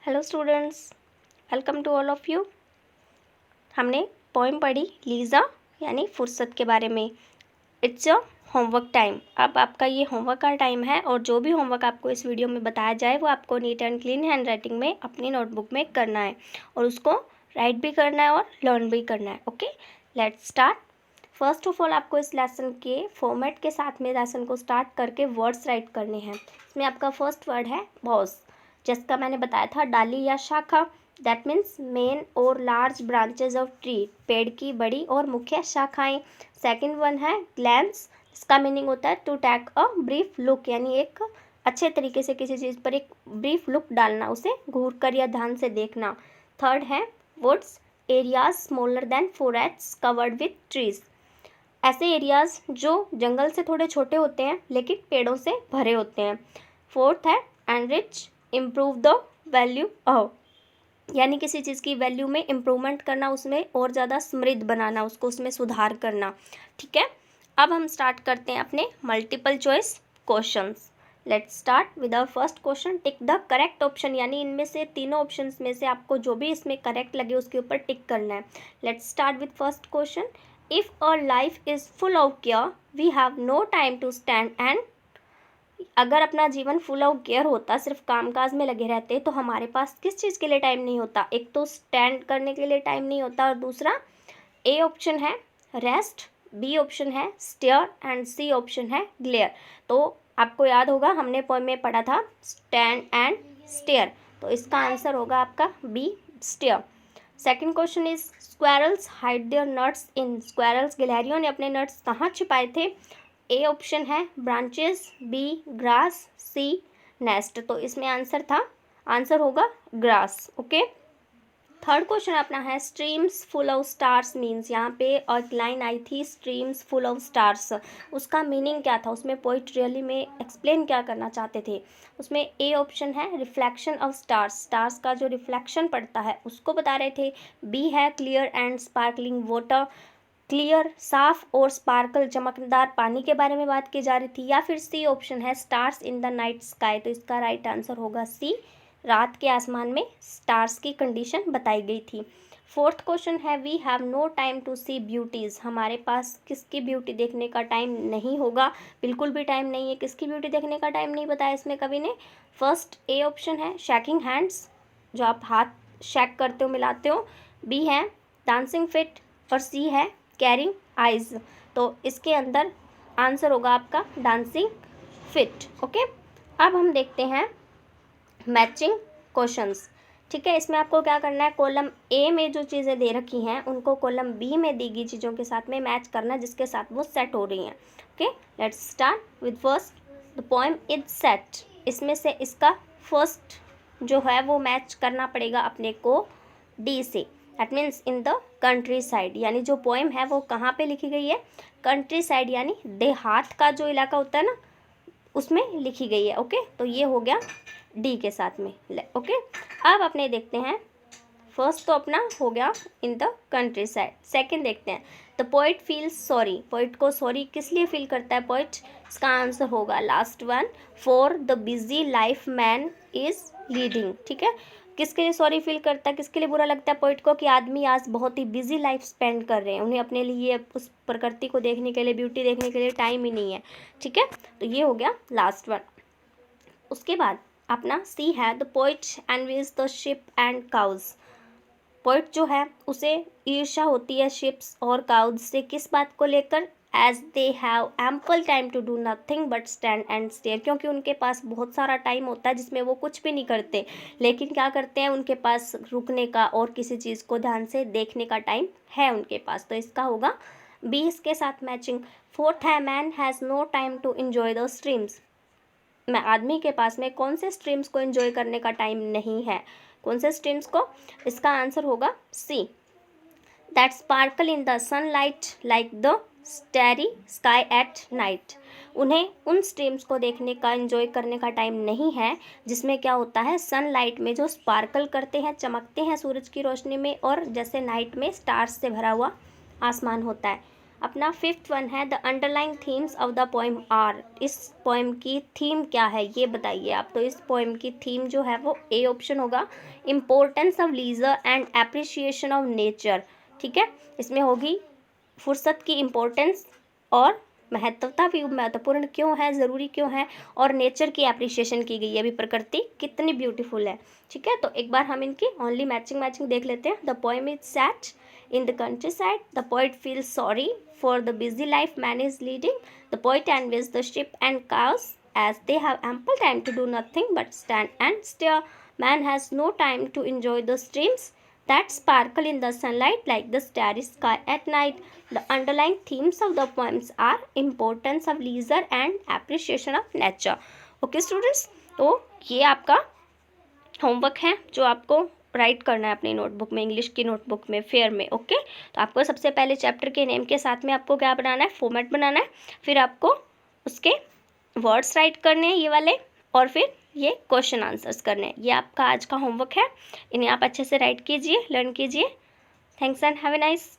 Hello students, welcome to all of you. हमने poem पढ़ी leisure यानी फुर्सत के बारे में। It's a homework time. अब आपका ये होमवर्क का टाइम है और जो भी होमवर्क आपको इस वीडियो में बताया जाए वो आपको neat and clean hand writing में अपनी नोटबुक में करना है और उसको राइट भी करना है और लर्न भी करना है। Okay, let's start. First of all आपको इस लेसन के फॉर्मेट के साथ में लेसन को स्टार्ट करके वर्ड्स राइट करने हैं। इसमें आपका फर्स्ट वर्ड है बॉस, जिसका मैंने बताया था डाली या शाखा। दैट मीन्स मेन और लार्ज ब्रांचेज ऑफ ट्री, पेड़ की बड़ी और मुख्य शाखाएं। सेकंड वन है ग्लैंस, इसका मीनिंग होता है to take a brief look, यानी एक अच्छे तरीके से किसी चीज़ पर एक ब्रीफ लुक डालना, उसे घूर कर या ध्यान से देखना। थर्ड है woods, areas smaller than forests covered with trees, ऐसे एरियाज जो जंगल से थोड़े छोटे होते हैं लेकिन पेड़ों से भरे होते हैं। फोर्थ है enrich, improve the value of, यानी किसी चीज़ की वैल्यू में इम्प्रूवमेंट करना, उसमें और ज़्यादा समृद्ध बनाना, उसको उसमें सुधार करना। ठीक है, अब हम स्टार्ट करते हैं अपने multiple choice questions. Let's start with our first question. Tick the correct option, यानी इनमें से तीनों ऑप्शंस में से आपको जो भी इसमें करेक्ट लगे उसके ऊपर टिक करना है। Let's start with first question. If our life is full of care we have no time to stand and, अगर अपना जीवन फुल ऑफ केयर होता, सिर्फ कामकाज में लगे रहते, तो हमारे पास किस चीज़ के लिए टाइम नहीं होता? एक तो स्टैंड करने के लिए टाइम नहीं होता और दूसरा ए ऑप्शन है रेस्ट, बी ऑप्शन है स्टेयर एंड सी ऑप्शन है ग्लेयर। तो आपको याद होगा हमने पोएम में पढ़ा था स्टैंड एंड स्टेयर, तो इसका आंसर होगा आपका B stair. Second question is squirrels hide their nuts in, squirrels गिलहरियों ने अपने नट्स कहाँ छिपाए थे? ए ऑप्शन है branches, B grass, C nest. तो इसमें आंसर होगा ग्रास। ओके, थर्ड क्वेश्चन अपना है streams full of stars means, यहाँ पे एक लाइन आई थी स्ट्रीम्स फुल ऑफ स्टार्स, उसका मीनिंग क्या था? उसमें पोइट रियली में एक्सप्लेन क्या करना चाहते थे? उसमें ए ऑप्शन है रिफ्लेक्शन ऑफ स्टार्स, स्टार्स का जो रिफ्लेक्शन पड़ता है उसको बता रहे थे। बी है clear and sparkling water, clear साफ और स्पार्कल चमकदार पानी के बारे में बात की जा रही थी। या फिर सी ऑप्शन है stars in the night sky, तो इसका राइट आंसर होगा सी, रात के आसमान में स्टार्स की कंडीशन बताई गई थी। फोर्थ क्वेश्चन है we have no time to see beauties, हमारे पास किसकी ब्यूटी देखने का टाइम नहीं होगा? बिल्कुल भी टाइम नहीं है। किसकी ब्यूटी देखने का टाइम नहीं बताया इसमें कवि ने? फर्स्ट ए ऑप्शन है शेकिंग हैंड्स, जो आप हाथ शेक करते हो, मिलाते हो। बी है डांसिंग फिट और सी है कैरिंग आइज। तो इसके अंदर आंसर होगा आपका डांसिंग फिट। ओके, अब हम देखते हैं मैचिंग क्वेश्चंस। ठीक है, इसमें आपको क्या करना है, कॉलम ए में जो चीज़ें दे रखी हैं उनको कॉलम बी में दी गई चीज़ों के साथ में मैच करना, जिसके साथ वो सेट हो रही हैं। Okay, let's start with first the poem is set, इसमें से इसका फर्स्ट जो है वो मैच करना पड़ेगा अपने को डी से। That means in the country side, यानी जो पोएम है वो कहाँ पे लिखी गई है? कंट्री साइड, यानी देहात का जो इलाका होता है ना उसमें लिखी गई है। ओके, तो ये हो गया डी के साथ में। ओके, अब अपने देखते हैं फर्स्ट तो अपना हो गया in the country side. Second देखते हैं the poet feels sorry, poet को सॉरी किस लिए फील करता है पोइट? इसका आंसर होगा last one, for the busy life man is leading. ठीक है, किसके लिए सॉरी फील करता है, किसके लिए बुरा लगता है पोइट को? कि आदमी आज बहुत ही बिजी लाइफ स्पेंड कर रहे हैं, उन्हें अपने लिए उस प्रकृति को देखने के लिए, ब्यूटी देखने के लिए टाइम ही नहीं है। ठीक है, तो ये हो गया लास्ट वन। उसके बाद अपना सी है the poet envies the ship and cows, poet जो है उसे ईर्ष्या होती है शिप्स और काउज से, किस बात को लेकर? As they have ample time to do nothing but stand and stare, क्योंकि उनके पास बहुत सारा टाइम होता है जिसमें वो कुछ भी नहीं करते, लेकिन क्या करते हैं, उनके पास रुकने का और किसी चीज़ को ध्यान से देखने का टाइम है उनके पास। तो इसका होगा बी इसके साथ मैचिंग। फोर्थ है man has no time to enjoy the streams, मैं आदमी के पास में कौन से स्ट्रीम्स को एंजॉय करने का टाइम नहीं है? कौन से स्ट्रीम्स को? इसका आंसर होगा C, that sparkle in the sunlight like the starry sky at night, उन्हें उन स्ट्रीम्स को देखने का एंजॉय करने का टाइम नहीं है जिसमें क्या होता है, सनलाइट में जो स्पार्कल करते हैं, चमकते हैं सूरज की रोशनी में, और जैसे नाइट में स्टार्स से भरा हुआ आसमान होता है। अपना फिफ्थ वन है the underlying themes of the poem are. इस पोएम की थीम क्या है ये बताइए आप। तो इस पोएम की थीम जो है वो ए ऑप्शन होगा, importance of leisure and appreciation of nature. ठीक है, इसमें होगी फुर्सत की इम्पोर्टेंस और महत्वता भी, महत्वपूर्ण क्यों है, ज़रूरी क्यों है, और नेचर की एप्रिसिएशन की गई है, अभी प्रकृति कितनी ब्यूटीफुल है। ठीक है, तो एक बार हम इनकी ओनली मैचिंग देख लेते हैं। The poem is set in the countryside. The poet feels sorry for the busy life man is leading. The poet envies the sheep and cows as they have ample time to do nothing but stand and stare. Man has no time to enjoy the streams that sparkle in the sunlight like the starry sky at night. The underlying themes of the poems are importance of leisure and appreciation of nature. Okay students, तो ये आपका homework है जो आपको right करना है अपनी notebook में, इंग्लिश की नोटबुक में, फेयर में। ओके, तो आपको सबसे पहले चैप्टर के नेम के साथ में आपको क्या बनाना है, फॉर्मेट बनाना है, फिर आपको उसके वर्ड्स राइट करने हैं ये वाले, और फिर ये क्वेश्चन आंसर्स करने हैं। ये आपका आज का होमवर्क है, इन्हें आप अच्छे से राइट कीजिए, लर्न कीजिए। Thanks and have a nice